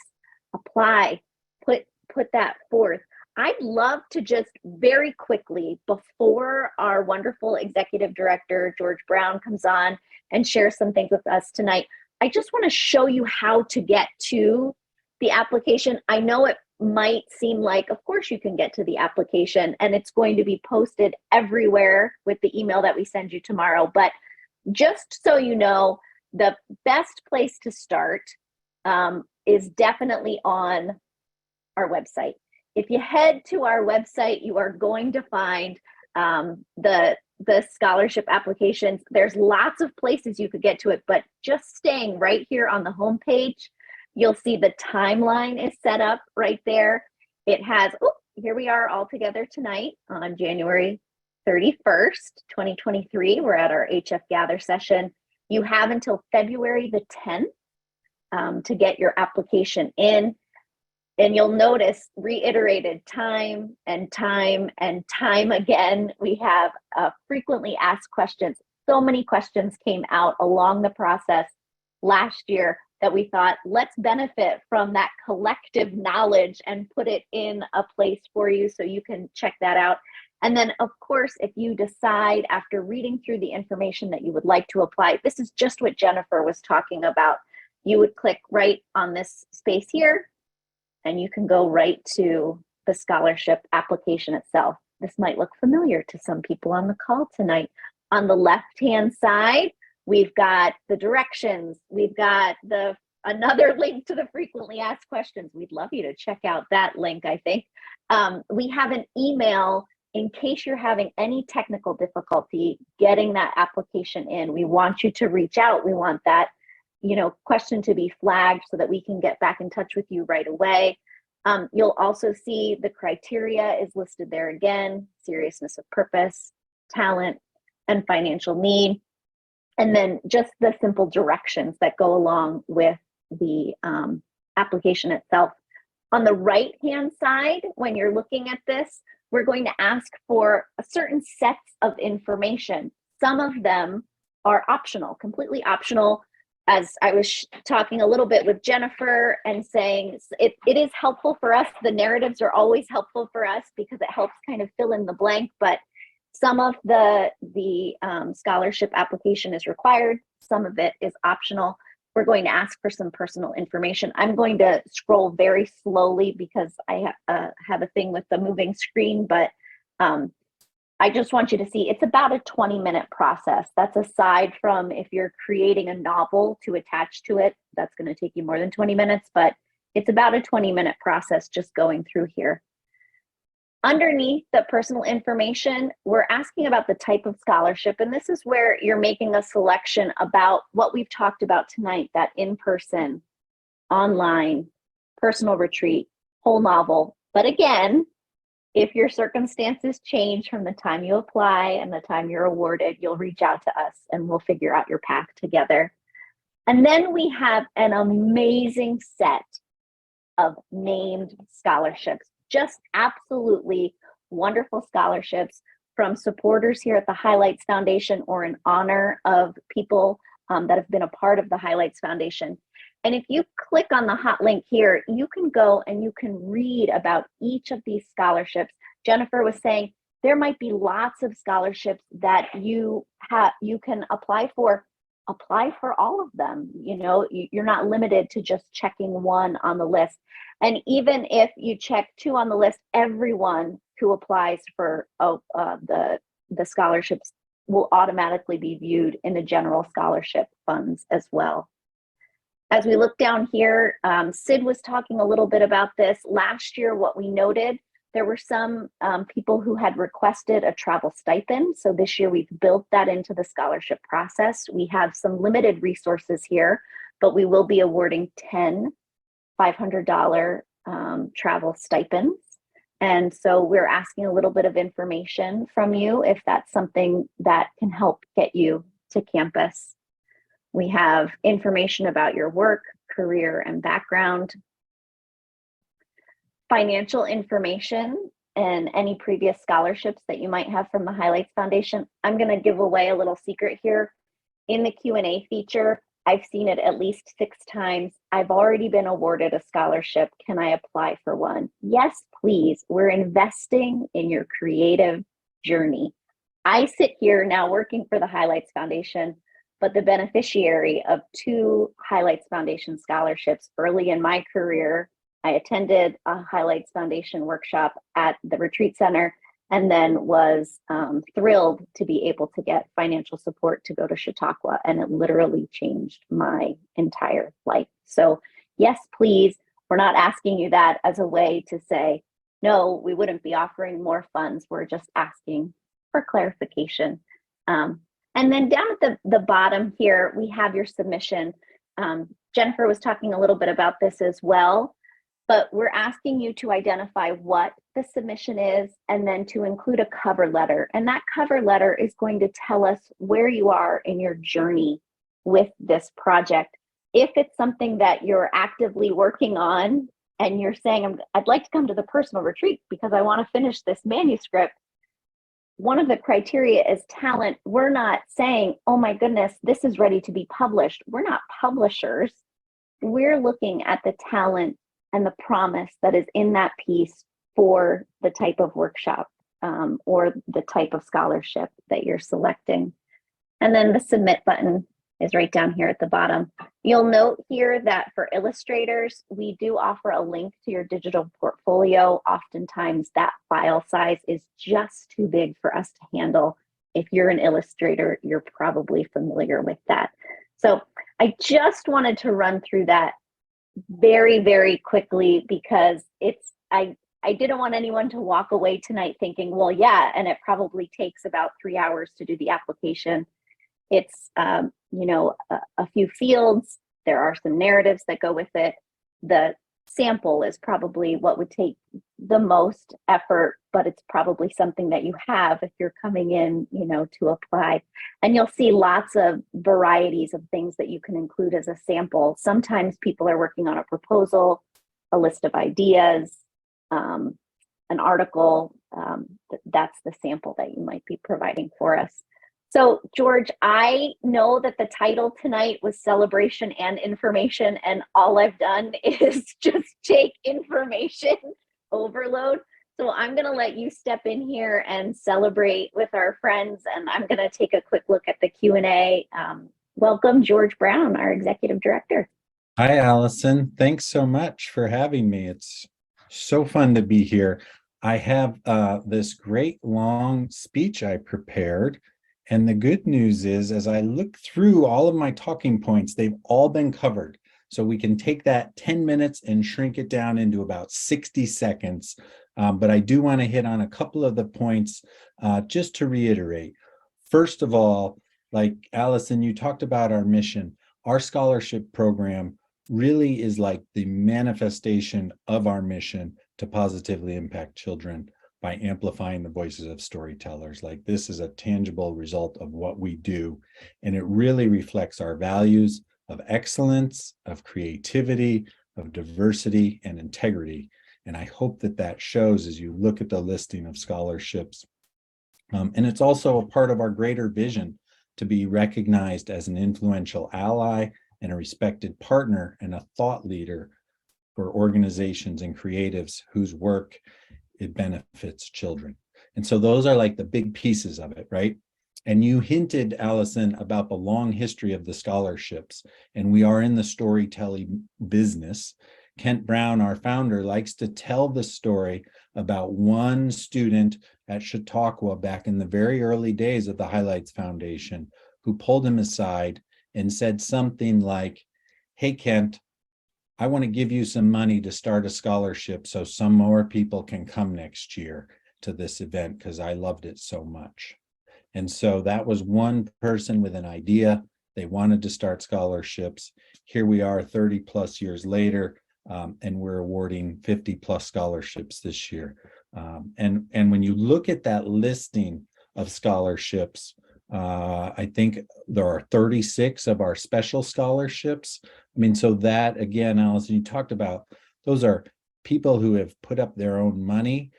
apply, put that forth. I'd love to just very quickly, before our wonderful executive director, George Brown, comes on and shares some things with us tonight, I just want to show you how to get to the application. I know it might seem like, of course you can get to the application, and it's going to be posted everywhere with the email that we send you tomorrow. But just so you know, the best place to start is definitely on our website. If you head to our website, you are going to find the scholarship applications. There's lots of places you could get to it, but just staying right here on the homepage, you'll see the timeline is set up right there. It has, here we are all together tonight on January 31st, 2023. We're at our HF Gather session. You have until February the 10th to get your application in. And you'll notice reiterated time and time and time again. We have frequently asked questions. So many questions came out along the process last year that we thought, let's benefit from that collective knowledge and put it in a place for you so you can check that out. And then, of course, if you decide after reading through the information that you would like to apply, this is just what Jenniffer was talking about. You would click right on this space here, and you can go right to the scholarship application itself. This might look familiar to some people on the call tonight. On the left-hand side, we've got the directions. We've got another link to the frequently asked questions. We'd love you to check out that link, I think. We have an email in case you're having any technical difficulty getting that application in. We want you to reach out. We want that question to be flagged so that we can get back in touch with you right away. You'll also see the criteria is listed there again: seriousness of purpose, talent, and financial need. And then just the simple directions that go along with the application itself. On the right-hand side, when you're looking at this, we're going to ask for a certain sets of information. Some of them are optional, completely optional. As I was talking a little bit with Jenniffer and saying, it is helpful for us. The narratives are always helpful for us because it helps kind of fill in the blank, but some of the scholarship application is required. Some of it is optional. We're going to ask for some personal information. I'm going to scroll very slowly because I have a thing with the moving screen, but I just want you to see it's about a 20-minute process. That's aside from if you're creating a novel to attach to it, that's going to take you more than 20 minutes. But It's about a 20-minute process just going through here. Underneath the personal information, we're asking about the type of scholarship, and this is where you're making a selection about what we've talked about tonight, that in-person, online, personal retreat, whole novel. But again, if your circumstances change from the time you apply and the time you're awarded, you'll reach out to us and we'll figure out your path together. And then we have an amazing set of named scholarships, just absolutely wonderful scholarships from supporters here at the Highlights Foundation or in honor of people that have been a part of the Highlights Foundation. And if you click on the hot link here, you can go and you can read about each of these scholarships. Jenniffer was saying there might be lots of scholarships that you can apply for. Apply for all of them. You know, you're not limited to just checking one on the list. And even if you check two on the list, everyone who applies for the scholarships will automatically be viewed in the general scholarship funds as well. As we look down here, Sid was talking a little bit about this. Last year, what we noted, there were some people who had requested a travel stipend. So this year we've built that into the scholarship process. We have some limited resources here, but we will be awarding 10 $500 travel stipends. And so we're asking a little bit of information from you if that's something that can help get you to campus. We have information about your work, career, and background, financial information, and any previous scholarships that you might have from the Highlights Foundation. I'm going to give away a little secret here. In the Q&A feature, I've seen it at least 6 times. I've already been awarded a scholarship. Can I apply for one? Yes, please. We're investing in your creative journey. I sit here now working for the Highlights Foundation, but the beneficiary of 2 Highlights Foundation scholarships early in my career. I attended a Highlights Foundation workshop at the retreat center and then was thrilled to be able to get financial support to go to Chautauqua, and it literally changed my entire life. So yes, please, we're not asking you that as a way to say, no, we wouldn't be offering more funds. We're just asking for clarification. And then down at the bottom here, we have your submission. Jenniffer was talking a little bit about this as well, but we're asking you to identify what the submission is and then to include a cover letter. And that cover letter is going to tell us where you are in your journey with this project. If it's something that you're actively working on and you're saying, I'd like to come to the personal retreat because I want to finish this manuscript, one of the criteria is talent. We're not saying, oh my goodness, this is ready to be published. We're not publishers. We're looking at the talent and the promise that is in that piece for the type of workshop or the type of scholarship that you're selecting. And then the submit button is right down here at the bottom. You'll note here that for illustrators, we do offer a link to your digital portfolio. Oftentimes that file size is just too big for us to handle. If you're an illustrator, you're probably familiar with that. So I just wanted to run through that very, very quickly because I didn't want anyone to walk away tonight thinking, well, yeah, and it probably takes about 3 hours to do the application. It's, you know, a few fields. There are some narratives that go with it. The sample is probably what would take the most effort, but it's probably something that you have if you're coming in, you know, to apply. And you'll see lots of varieties of things that you can include as a sample. Sometimes people are working on a proposal, a list of ideas, an article. That's the sample that you might be providing for us. So George, I know that the title tonight was celebration and information, and all I've done is just take information overload. So I'm going to let you step in here and celebrate with our friends, and I'm going to take a quick look at the Q&A. Welcome, George Brown, our Executive Director. Hi, Alison. Thanks so much for having me. It's so fun to be here. I have this great long speech I prepared. And the good news is, as I look through all of my talking points, they've all been covered. So we can take that 10 minutes and shrink it down into about 60 seconds. But I do want to hit on a couple of the points just to reiterate. First of all, like Alison, you talked about our mission. Our scholarship program really is like the manifestation of our mission to positively impact children by amplifying the voices of storytellers. Like, this is a tangible result of what we do, and it really reflects our values of excellence, of creativity, of diversity, and integrity. And I hope that that shows as you look at the listing of scholarships. And it's also a part of our greater vision to be recognized as an influential ally and a respected partner and a thought leader for organizations and creatives whose work it benefits children. And so those are like the big pieces of it, right? And you hinted, Alison, about the long history of the scholarships, and we are in the storytelling business. Kent Brown, our founder, likes to tell the story about one student at Chautauqua back in the very early days of the Highlights Foundation, who pulled him aside and said something like, "Hey, Kent, I want to give you some money to start a scholarship so some more people can come next year to this event because I loved it so much." And so that was one person with an idea. They wanted to start scholarships. Here we are 30 plus years later, and we're awarding 50 plus scholarships this year. And when you look at that listing of scholarships, I think there are 36 of our special scholarships. I mean, so that, again, Alison, you talked about, those are people who have put up their own money,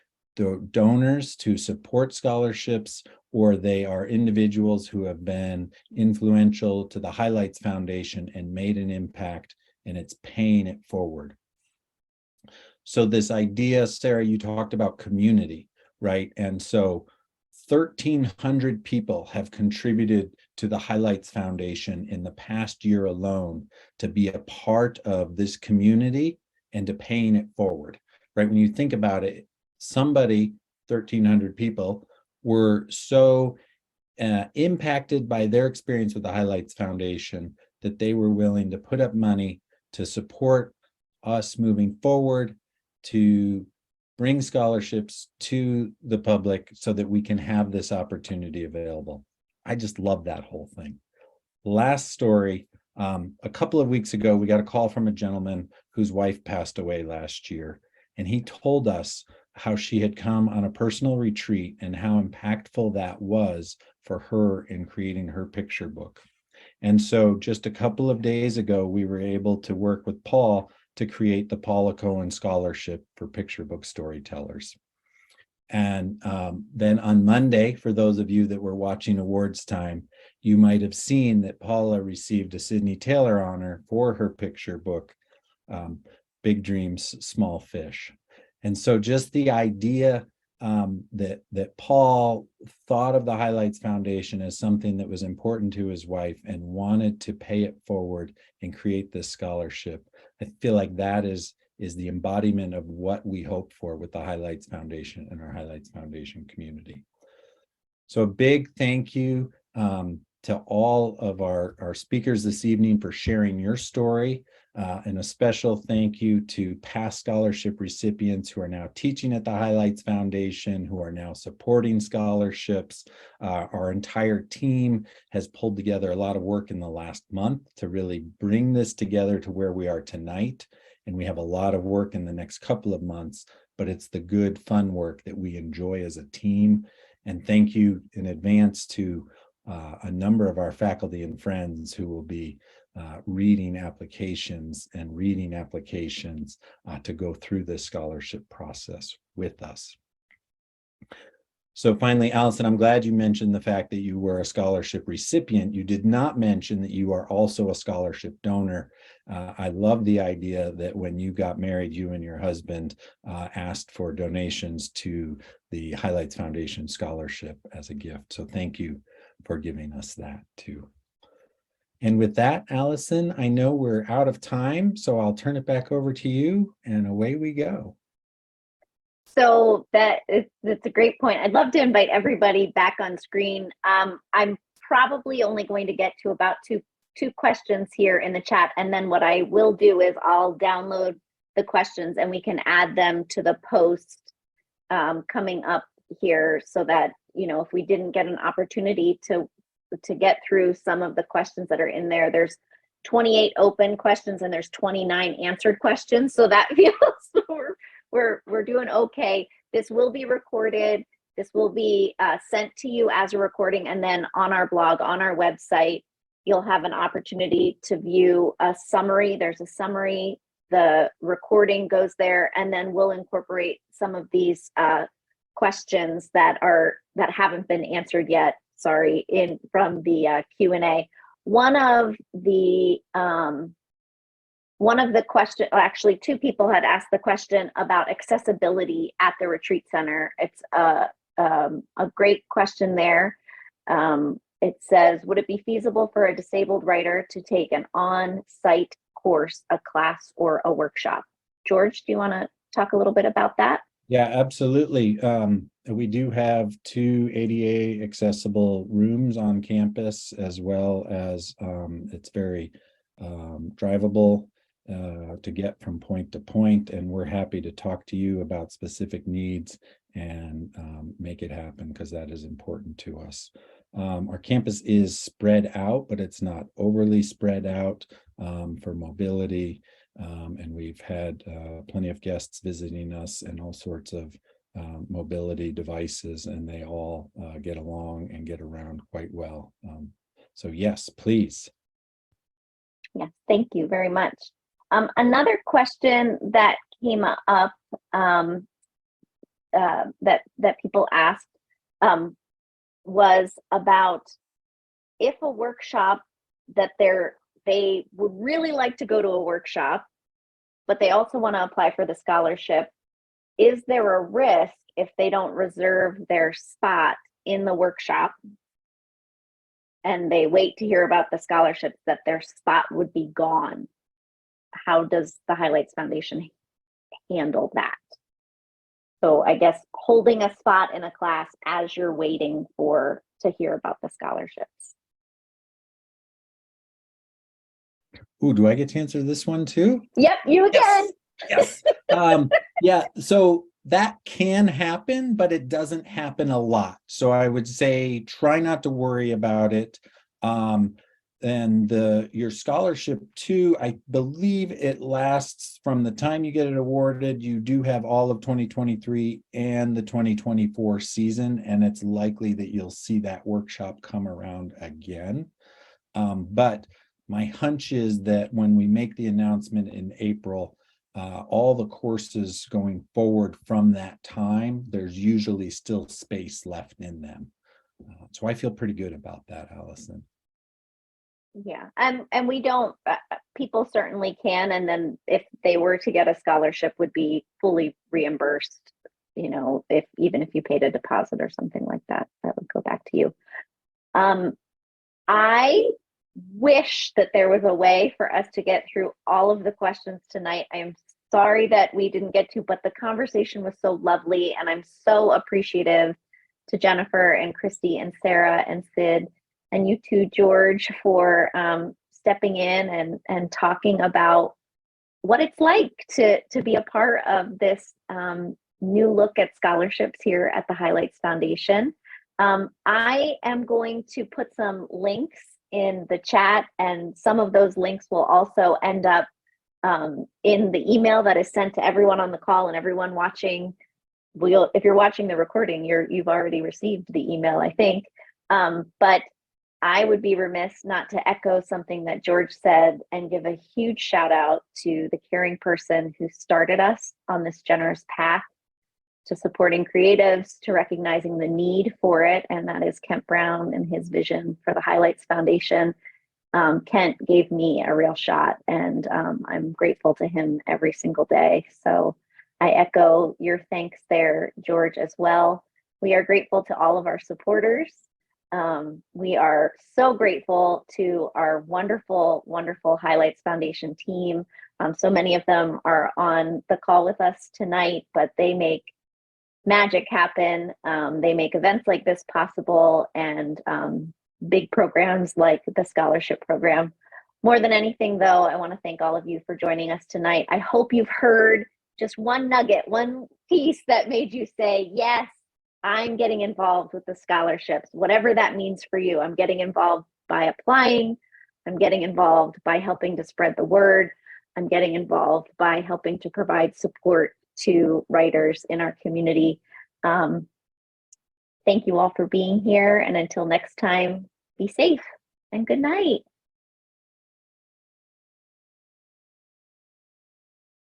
donors to support scholarships, or they are individuals who have been influential to the Highlights Foundation and made an impact, and it's paying it forward. So this idea, Sarah, you talked about community, right? And so 1,300 people have contributed to the Highlights Foundation in the past year alone to be a part of this community and to paying it forward, right? When you think about it, 1,300 people were so impacted by their experience with the Highlights Foundation that they were willing to put up money to support us moving forward, to bring scholarships to the public so that we can have this opportunity available. I just love that whole thing. Last story, a couple of weeks ago, we got a call from a gentleman whose wife passed away last year, and he told us how she had come on a personal retreat and how impactful that was for her in creating her picture book. And so just a couple of days ago, we were able to work with Paul to create the Paula Cohen Scholarship for Picture Book Storytellers. And then on Monday, for those of you that were watching Awards Time, you might have seen that Paula received a Sidney Taylor honor for her picture book, Big Dreams, Small Fish. And so just the idea that Paul thought of the Highlights Foundation as something that was important to his wife and wanted to pay it forward and create this scholarship, I feel like that is the embodiment of what we hope for with the Highlights Foundation and our Highlights Foundation community. So a big thank you to all of our speakers this evening for sharing your story, and a special thank you to past scholarship recipients who are now teaching at the Highlights Foundation, who are now supporting scholarships. Our entire team has pulled together a lot of work in the last month to really bring this together to where we are tonight. And we have a lot of work in the next couple of months, but it's the good, fun work that we enjoy as a team. And thank you in advance to a number of our faculty and friends who will be reading applications to go through this scholarship process with us. So finally, Alison, I'm glad you mentioned the fact that you were a scholarship recipient. You did not mention that you are also a scholarship donor. I love the idea that when you got married, you and your husband asked for donations to the Highlights Foundation Scholarship as a gift. So thank you for giving us that too. And with that, Alison, I know we're out of time, so I'll turn it back over to you and away we go. So that's a great point. I'd love to invite everybody back on screen. I'm probably only going to get to about two questions here in the chat. And then what I will do is I'll download the questions and we can add them to the post coming up here, so that, you know, if we didn't get an opportunity to get through some of the questions that are in there, there's 28 open questions and there's 29 answered questions. So that feels we're doing okay. This will be recorded. This will be sent to you as a recording, and then on our blog, on our website, you'll have an opportunity to view a summary. There's a summary, the recording goes there, and then we'll incorporate some of these questions that haven't been answered yet, sorry, from the Q&A. One of the question, actually two people had asked the question about accessibility at the retreat center. It's a great question there. It says, would it be feasible for a disabled writer to take an on-site course, a class, or a workshop? George, do you want to talk a little bit about that? Yeah, absolutely. We do have 2 ADA accessible rooms on campus, as well as it's very drivable to get from point to point, and we're happy to talk to you about specific needs and make it happen, because that is important to us. Our campus is spread out, but it's not overly spread out for mobility. And we've had plenty of guests visiting us and all sorts of mobility devices, and they all get along and get around quite well. So yes, please. Yes, thank you very much. Another question that came up that people asked was about if a workshop that they would really like to go to a workshop, but they also want to apply for the scholarship. Is there a risk if they don't reserve their spot in the workshop and they wait to hear about the scholarships, that their spot would be gone? How does the Highlights Foundation handle that? So I guess holding a spot in a class as you're waiting to hear about the scholarships. Ooh, do I get to answer this one too? Yep, you again. Yes. Yeah, so that can happen, but it doesn't happen a lot. So I would say try not to worry about it. And your scholarship too, I believe it lasts from the time you get it awarded. You do have all of 2023 and the 2024 season, and it's likely that you'll see that workshop come around again. But my hunch is that when we make the announcement in April, all the courses going forward from that time, there's usually still space left in them. So I feel pretty good about that, Alison. Yeah, and we don't, people certainly can, and then if they were to get a scholarship, would be fully reimbursed, you know, even if you paid a deposit or something like that, that would go back to you. I wish that there was a way for us to get through all of the questions tonight. I am sorry that we didn't get to, but the conversation was so lovely, and I'm so appreciative to Jenniffer and Christy and Sarah and Sid and you too, George, for stepping in and talking about what it's like to be a part of this new look at scholarships here at the Highlights Foundation. I am going to put some links in the chat, and some of those links will also end up in the email that is sent to everyone on the call and everyone watching. If you're watching the recording, you've already received the email, I think. But I would be remiss not to echo something that George said and give a huge shout out to the caring person who started us on this generous path to supporting creatives, to recognizing the need for it, and that is Kent Brown and his vision for the Highlights Foundation. Kent gave me a real shot, and I'm grateful to him every single day. So I echo your thanks there, George, as well. We are grateful to all of our supporters. We are so grateful to our wonderful, wonderful Highlights Foundation team. So many of them are on the call with us tonight, but they make magic happen. They make events like this possible, and big programs like the scholarship program More than anything, though, I want to thank all of you for joining us tonight. I hope you've heard just one nugget, one piece that made you say, yes, I'm getting involved with the scholarships, whatever that means for you. I'm getting involved by applying. I'm getting involved by helping to spread the word. I'm getting involved by helping to provide support to writers in our community. Thank you all for being here. And until next time, be safe and good night.